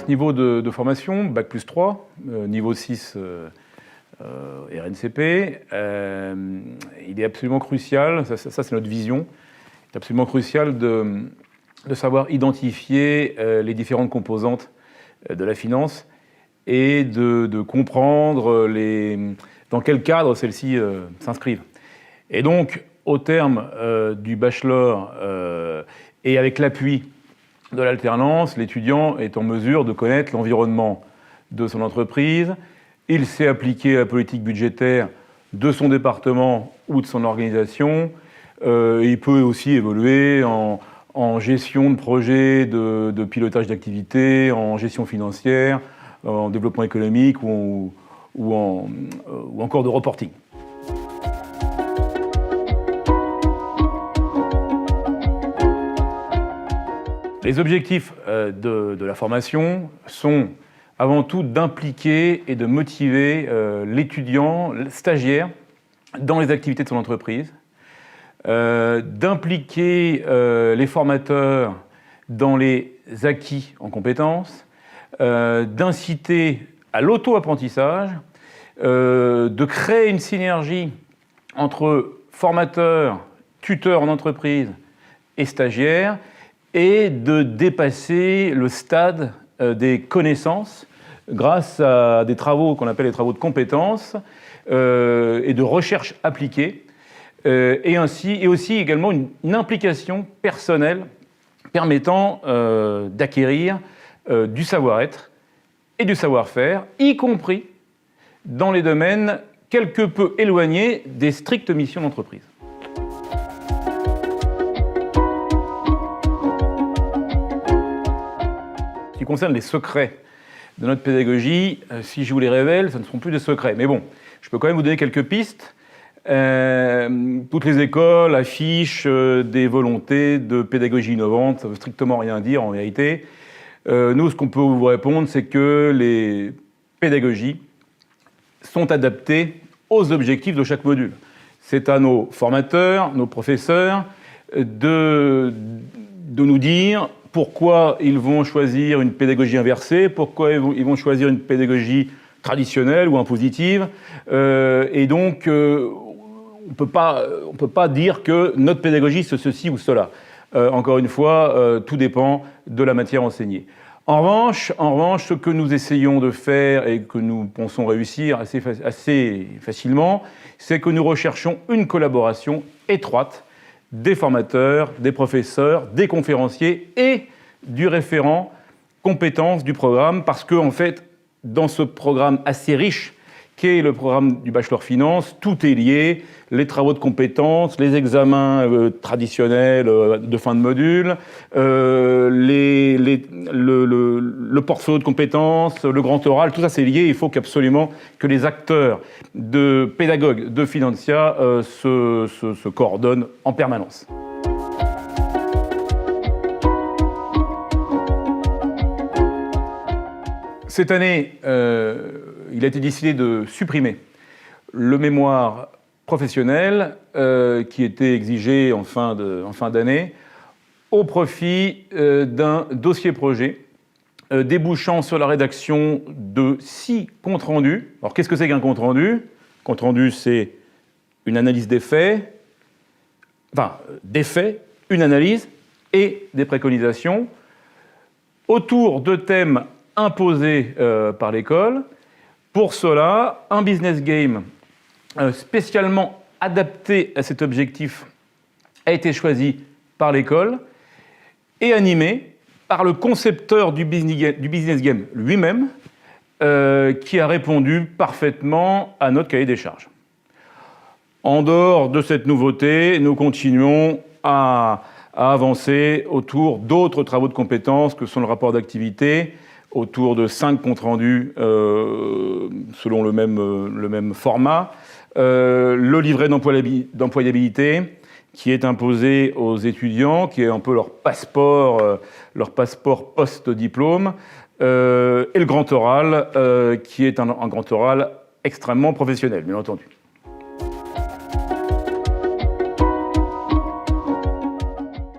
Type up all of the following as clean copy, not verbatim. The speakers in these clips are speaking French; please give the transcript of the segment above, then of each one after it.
ce niveau de formation, Bac plus 3, niveau 6 RNCP, il est absolument crucial, ça c'est notre vision, il est absolument crucial de savoir identifier les différentes composantes de la finance et de comprendre dans quel cadre celles-ci s'inscrivent. Et donc, au terme du bachelor et avec l'appui de l'alternance, l'étudiant est en mesure de connaître l'environnement de son entreprise. Il sait appliquer la politique budgétaire de son département ou de son organisation. Il peut aussi évoluer en gestion de projets, de pilotage d'activités, en gestion financière, en développement économique ou encore de reporting. Les objectifs de la formation sont avant tout d'impliquer et de motiver l'étudiant, le stagiaire, dans les activités de son entreprise, d'impliquer les formateurs dans les acquis en compétences, d'inciter à l'auto-apprentissage, de créer une synergie entre formateurs, tuteurs en entreprise et stagiaires, et de dépasser le stade des connaissances grâce à des travaux qu'on appelle les travaux de compétences et de recherche appliquée, et aussi également une implication personnelle permettant d'acquérir du savoir-être et du savoir-faire, y compris dans les domaines quelque peu éloignés des strictes missions d'entreprise. Ce qui concerne les secrets de notre pédagogie, si je vous les révèle, ce ne seront plus des secrets. Mais bon, je peux quand même vous donner quelques pistes. Toutes les écoles affichent des volontés de pédagogie innovante, ça ne veut strictement rien dire en vérité. Nous, ce qu'on peut vous répondre, c'est que les pédagogies sont adaptées aux objectifs de chaque module. C'est à nos formateurs, nos professeurs, de nous dire pourquoi ils vont choisir une pédagogie inversée, pourquoi ils vont choisir une pédagogie traditionnelle ou impositive. Et donc, on peut pas dire que notre pédagogie, c'est ceci ou cela. Encore une fois, tout dépend de la matière enseignée. En revanche, ce que nous essayons de faire et que nous pensons réussir assez facilement, c'est que nous recherchons une collaboration étroite des formateurs, des professeurs, des conférenciers et du référent compétences du programme, parce que, en fait, dans ce programme assez riche qu'est le programme du Bachelor Finance, tout est lié, les travaux de compétences, les examens traditionnels de fin de module, le portfolio de compétences, le grand oral, tout ça c'est lié. Il faut qu'absolument que les acteurs pédagogues de Financia se coordonnent en permanence. Cette année, il a été décidé de supprimer le mémoire professionnel qui était exigé en fin d'année au profit d'un dossier projet débouchant sur la rédaction de 6 comptes rendus. Alors qu'est-ce que c'est qu'un compte rendu ? Compte rendu, c'est une analyse des faits, une analyse et des préconisations autour de thèmes imposés par l'école. Pour cela, un business game spécialement adapté à cet objectif a été choisi par l'école et animé par le concepteur du business game lui-même, qui a répondu parfaitement à notre cahier des charges. En dehors de cette nouveauté, nous continuons à avancer autour d'autres travaux de compétences que sont le rapport d'activité, autour de 5 comptes rendus selon le même format, le livret d'employabilité qui est imposé aux étudiants, qui est un peu leur passeport post-diplôme, et le grand oral, qui est un grand oral extrêmement professionnel, bien entendu.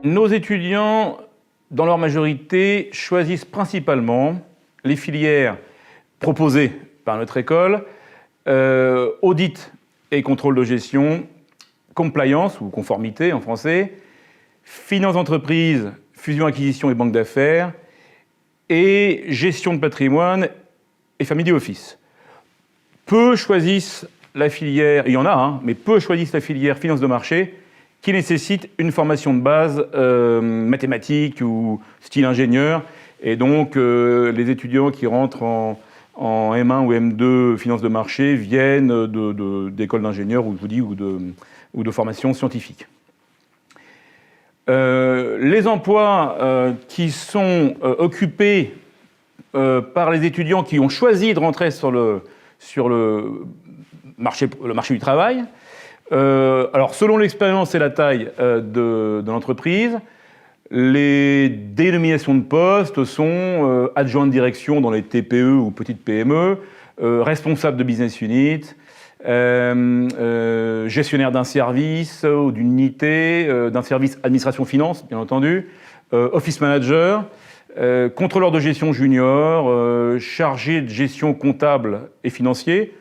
Nos étudiants, dans leur majorité, choisissent principalement les filières proposées par notre école, audit et contrôle de gestion, compliance ou conformité en français, finance d'entreprise, fusion-acquisition et banque d'affaires, et gestion de patrimoine et family office. Peu choisissent la filière, il y en a, hein, mais peu choisissent la filière finance de marché qui nécessite une formation de base mathématique ou style ingénieur. Et donc, les étudiants qui rentrent en M1 ou M2 finance de marché viennent d'écoles d'ingénieurs, ou je vous dis, ou de formations scientifiques. Les emplois qui sont occupés par les étudiants qui ont choisi de rentrer sur le marché du travail, alors selon l'expérience et la taille de l'entreprise, les dénominations de postes sont adjoint de direction dans les TPE ou petites PME, responsable de business unit, gestionnaire d'un service ou d'une unité, d'un service administration-finance, bien entendu, office manager, contrôleur de gestion junior, chargé de gestion comptable et financier.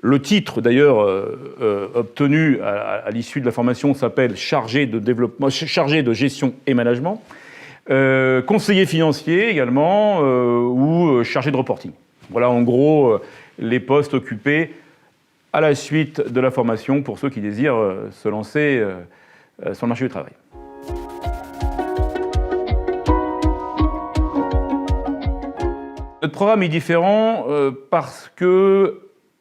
Le titre, d'ailleurs, obtenu à l'issue de la formation s'appelle chargé de gestion et management. Conseiller financier également, ou chargé de reporting. Voilà en gros les postes occupés à la suite de la formation pour ceux qui désirent se lancer sur le marché du travail. Notre programme est différent parce que,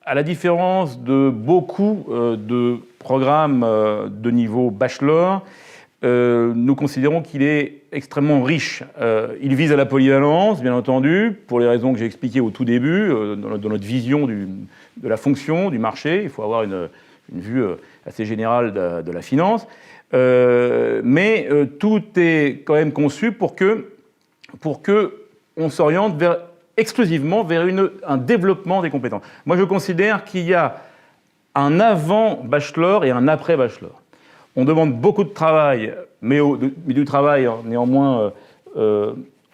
à la différence de beaucoup de programmes de niveau bachelor, nous considérons qu'il est extrêmement riche. Il vise à la polyvalence, bien entendu, pour les raisons que j'ai expliquées au tout début, dans notre vision de la fonction du marché. Il faut avoir une vue assez générale de la finance. Mais tout est quand même conçu pour que on s'oriente exclusivement vers un développement des compétences. Moi, je considère qu'il y a un avant-bachelor et un après-bachelor. On demande beaucoup de travail, mais du travail néanmoins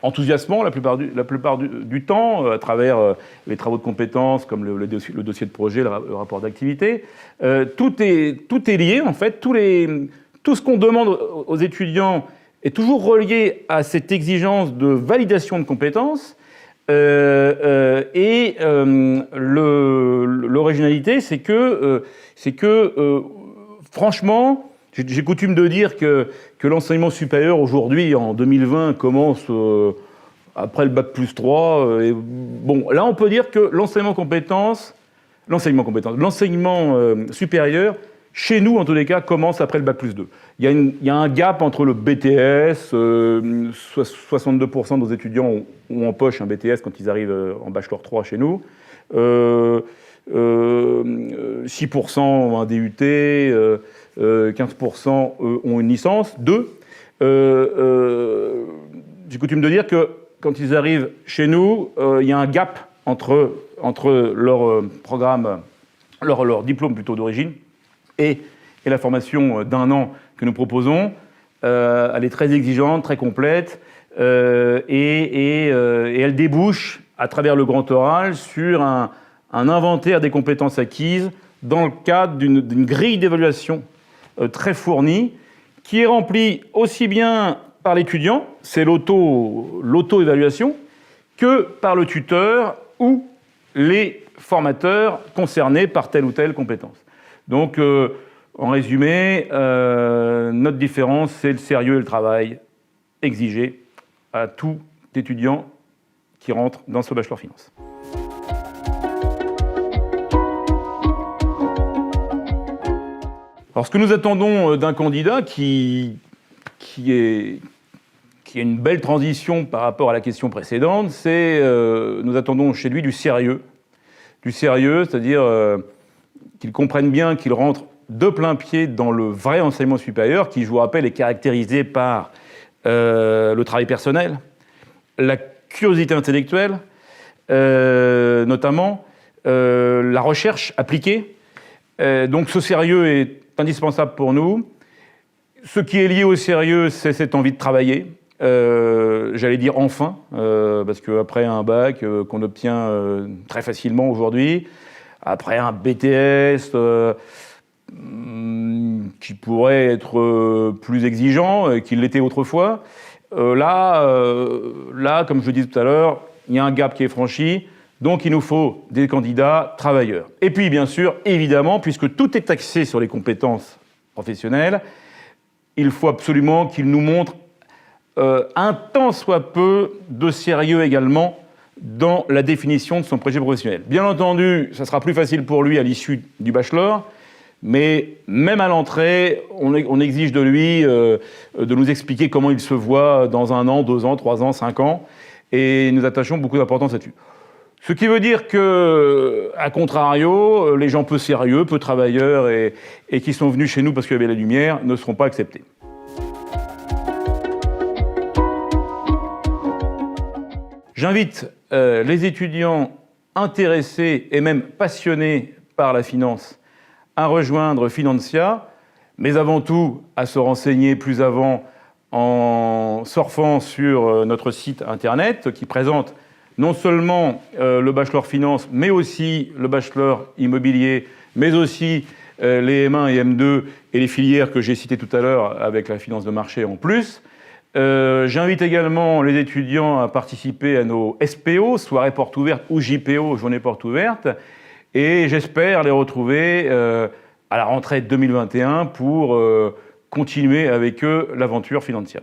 enthousiasmant la plupart du temps, à travers les travaux de compétences, comme le dossier de projet, le rapport d'activité. Tout est lié, en fait. Tout ce qu'on demande aux étudiants est toujours relié à cette exigence de validation de compétences. L'originalité, c'est que franchement, j'ai coutume de dire que l'enseignement supérieur aujourd'hui, en 2020, commence après le bac plus 3. Bon, là, on peut dire que l'enseignement supérieur, chez nous, en tous les cas, commence après le bac plus 2. Il y a un gap entre le BTS, 62% de nos étudiants ont en poche un BTS quand ils arrivent en bachelor 3 chez nous, 6% ont un DUT, 15% ont une licence, 2. J'ai coutume de dire que quand ils arrivent chez nous, il y a un gap entre leur programme, leur diplôme plutôt d'origine, et la formation d'un an que nous proposons. Elle est très exigeante, très complète, et elle débouche, à travers le grand oral, sur un inventaire des compétences acquises dans le cadre d'une grille d'évaluation très fournie, qui est remplie aussi bien par l'étudiant, c'est l'auto-évaluation, que par le tuteur ou les formateurs concernés par telle ou telle compétence. Donc, en résumé, notre différence, c'est le sérieux et le travail exigé à tout étudiant qui rentre dans ce bachelor finance. Alors, ce que nous attendons d'un candidat qui est une belle transition par rapport à la question précédente, c'est nous attendons chez lui du sérieux. Du sérieux, c'est-à-dire qu'il comprenne bien qu'il rentre de plein pied dans le vrai enseignement supérieur, qui, je vous rappelle, est caractérisé par le travail personnel, la curiosité intellectuelle, notamment, la recherche appliquée. Donc ce sérieux est indispensable pour nous. Ce qui est lié au sérieux, c'est cette envie de travailler, j'allais dire enfin, parce qu'après un bac qu'on obtient très facilement aujourd'hui, après un BTS qui pourrait être plus exigeant qu'il l'était autrefois, là, comme je le disais tout à l'heure, il y a un gap qui est franchi, donc il nous faut des candidats travailleurs. Et puis, bien sûr, évidemment, puisque tout est axé sur les compétences professionnelles, il faut absolument qu'ils nous montrent un tant soit peu de sérieux également dans la définition de son projet professionnel. Bien entendu, ça sera plus facile pour lui à l'issue du bachelor, mais même à l'entrée, on exige de lui de nous expliquer comment il se voit dans 1 an, 2 ans, 3 ans, 5 ans, et nous attachons beaucoup d'importance là-dessus. Ce qui veut dire que, à contrario, les gens peu sérieux, peu travailleurs et qui sont venus chez nous parce qu'il y avait la lumière ne seront pas acceptés. J'invite les étudiants intéressés et même passionnés par la finance à rejoindre Financia, mais avant tout à se renseigner plus avant en surfant sur notre site internet qui présente non seulement le bachelor finance, mais aussi le bachelor immobilier, mais aussi les M1 et M2 et les filières que j'ai citées tout à l'heure avec la finance de marché en plus. J'invite également les étudiants à participer à nos SPO, soirées portes ouvertes, ou JPO, journées portes ouvertes, et j'espère les retrouver à la rentrée 2021 pour continuer avec eux l'aventure financière.